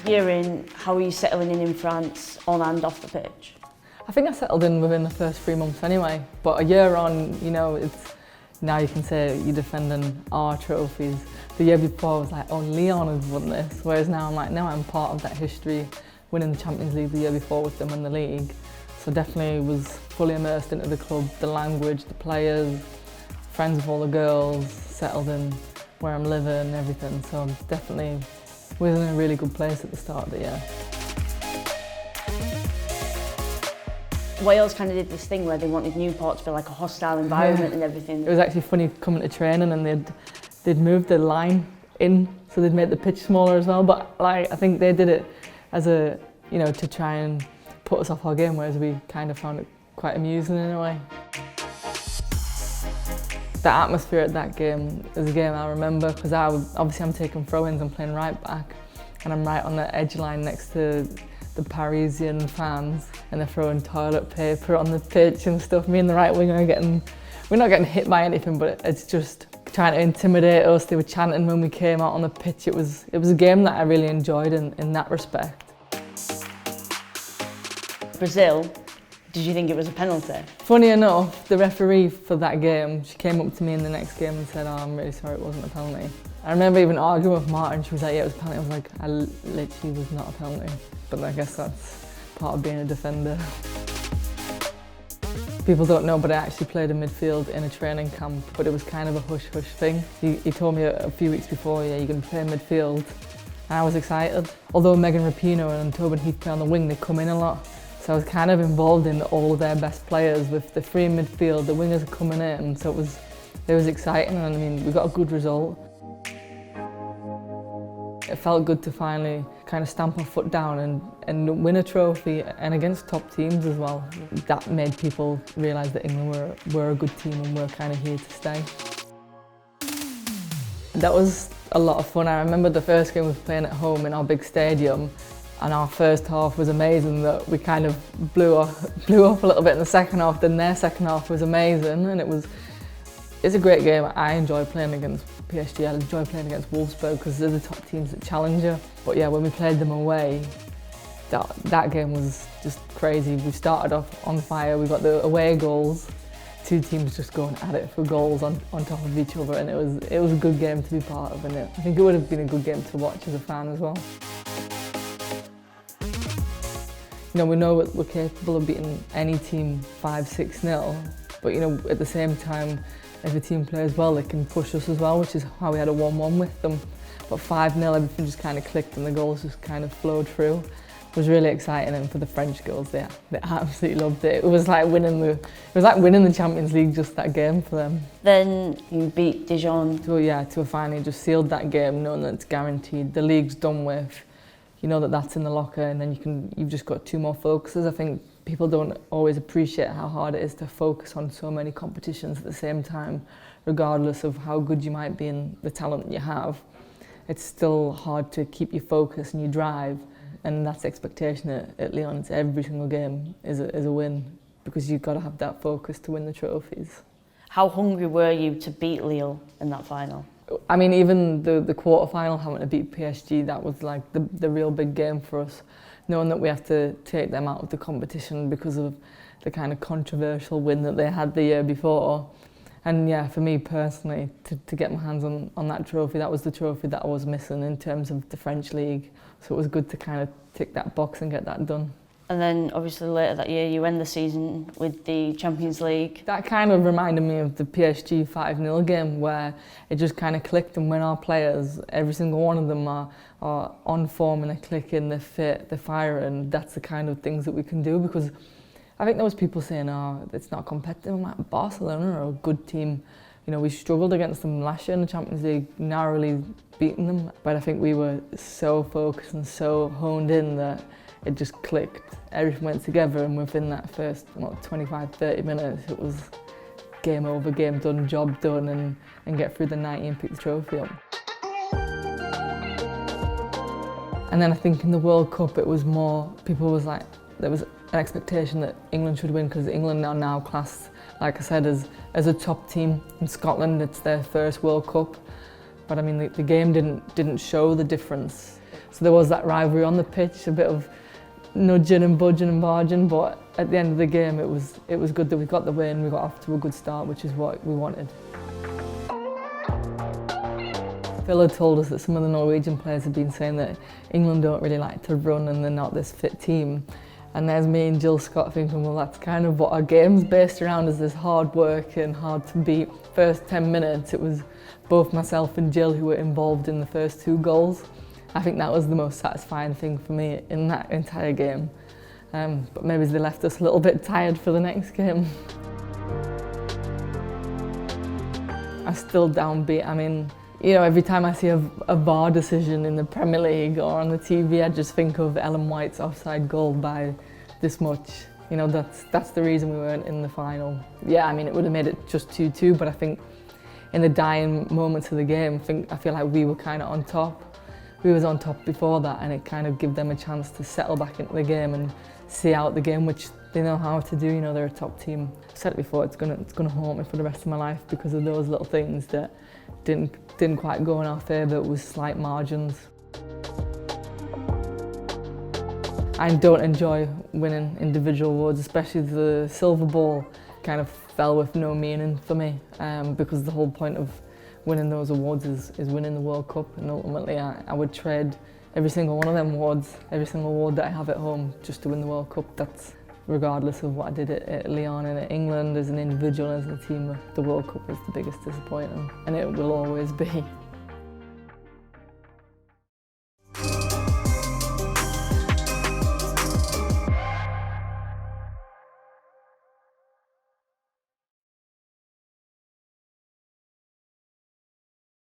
Year in, how are you settling in France, on and off the pitch? I think I settled in within the first 3 months anyway, but a year on, you know, now you can say you're defending our trophies. The year before I was like, oh, Lyon has won this, whereas now I'm like, no, I'm part of that history, winning the Champions League the year before with them in the league. So definitely was fully immersed into the club, the language, the players, friends with all the girls, settled in where I'm living and everything. So I'm definitely was in a really good place at the start of the year. Wales kind of did this thing where they wanted Newport to be like a hostile environment and everything. It was actually funny coming to training and they'd moved the line in, so they'd made the pitch smaller as well. But like, I think they did it as a, you know, to try and put us off our game, whereas we kind of found it quite amusing in a way. The atmosphere at that game is a game I remember because obviously I'm taking throw-ins, I'm playing right back, and I'm right on the edge line next to the Parisian fans, and they're throwing toilet paper on the pitch and stuff. Me and the right winger we're not getting hit by anything, but it's just trying to intimidate us. They were chanting when we came out on the pitch. It was a game that I really enjoyed in that respect. Brazil, did you think it was a penalty? Funny enough, the referee for that game, she came up to me in the next game and said, oh, I'm really sorry, it wasn't a penalty. I remember even arguing with Martin. She was like, yeah, it was a penalty. I was like, I literally was not a penalty. But I guess that's part of being a defender. People don't know, but I actually played in midfield in a training camp, but it was kind of a hush-hush thing. He told me a few weeks before, yeah, you're going to play in midfield. And I was excited. Although Megan Rapinoe and Tobin Heath play on the wing, they come in a lot. So I was kind of involved in all of their best players with the three in midfield, the wingers are coming in, so it was exciting, and I mean, we got a good result. It felt good to finally kind of stamp our foot down and win a trophy, and against top teams as well. That made people realise that England were a good team and we're kind of here to stay. That was a lot of fun. I remember the first game we were playing at home in our big stadium, and our first half was amazing, that we kind of blew off a little bit in the second half. Then their second half was amazing, and it's a great game. I enjoy playing against PSG. I enjoy playing against Wolfsburg because they're the top teams that challenge you. But yeah, when we played them away, that game was just crazy. We started off on fire. We got the away goals. Two teams just going at it for goals on top of each other, and it was a good game to be part of, and I think it would have been a good game to watch as a fan as well. You know, we know we're capable of beating any team 5-6-0, but you know, at the same time, if a team plays well, they can push us as well, which is how we had a 1-1 with them. But 5-0, everything just kind of clicked and the goals just kind of flowed through. It was really exciting, and for the French girls, they absolutely loved it. It was like winning the Champions League, just that game for them. Then you beat Dijon. So yeah, to finally just sealed that game, knowing that it's guaranteed. The league's done with. You know that that's in the locker, and then you've just got two more focuses. I think people don't always appreciate how hard it is to focus on so many competitions at the same time, regardless of how good you might be and the talent you have. It's still hard to keep your focus and your drive, and that's the expectation at Lyon. It's every single game is a win, because you've got to have that focus to win the trophies. How hungry were you to beat Lille in that final? I mean, even the quarter-final, having to beat PSG, that was like the real big game for us. Knowing that we have to take them out of the competition because of the kind of controversial win that they had the year before. And yeah, for me personally, to get my hands on that trophy, that was the trophy that I was missing in terms of the French league. So it was good to kind of tick that box and get that done. And then obviously later that year you end the season with the Champions League. That kind of reminded me of the PSG 5-0 game, where it just kind of clicked, and when our players, every single one of them are on form and they're clicking, they're fit, they're firing, that's the kind of things that we can do. Because I think there was people saying, oh, it's not competitive. I'm like, Barcelona are a good team. You know, we struggled against them last year in the Champions League, narrowly beating them. But I think we were so focused and so honed in that it just clicked. Everything went together, and within that first 25-30 minutes, it was game over, game done, job done, and get through the 90 and pick the trophy up. And then I think in the World Cup, it was more, people was like, there was an expectation that England should win, because England are now classed, like I said, as a top team. In Scotland, it's their first World Cup. But I mean, the game didn't show the difference. So there was that rivalry on the pitch, a bit of nudging and budging and barging, but at the end of the game it was good that we got the win, we got off to a good start, which is what we wanted. Phil had told us that some of the Norwegian players had been saying that England don't really like to run and they're not this fit team. And there's me and Jill Scott thinking, well, that's kind of what our game's based around, is this hard work and hard to beat. First 10 minutes, it was both myself and Jill who were involved in the first 2 goals. I think that was the most satisfying thing for me in that entire game. But maybe they left us a little bit tired for the next game. I'm still downbeat. I mean, you know, every time I see a VAR decision in the Premier League or on the TV, I just think of Ellen White's offside goal by this much. You know, that's the reason we weren't in the final. Yeah, I mean, it would have made it just 2-2, but I think in the dying moments of the game, I feel like we were kind of on top. We was on top before that, and it kind of gave them a chance to settle back into the game and see out the game, which they know how to do. You know, they're a top team. I've said it before, it's gonna haunt me for the rest of my life because of those little things that didn't quite go in our favour with slight margins. I don't enjoy winning individual awards, especially the silver ball kind of fell with no meaning for me, because the whole point of winning those awards is winning the World Cup, and ultimately I would trade every single one of them awards, every single award that I have at home, just to win the World Cup. That's regardless of what I did at Lyon and at England. As an individual, as a team, the World Cup is the biggest disappointment, and it will always be.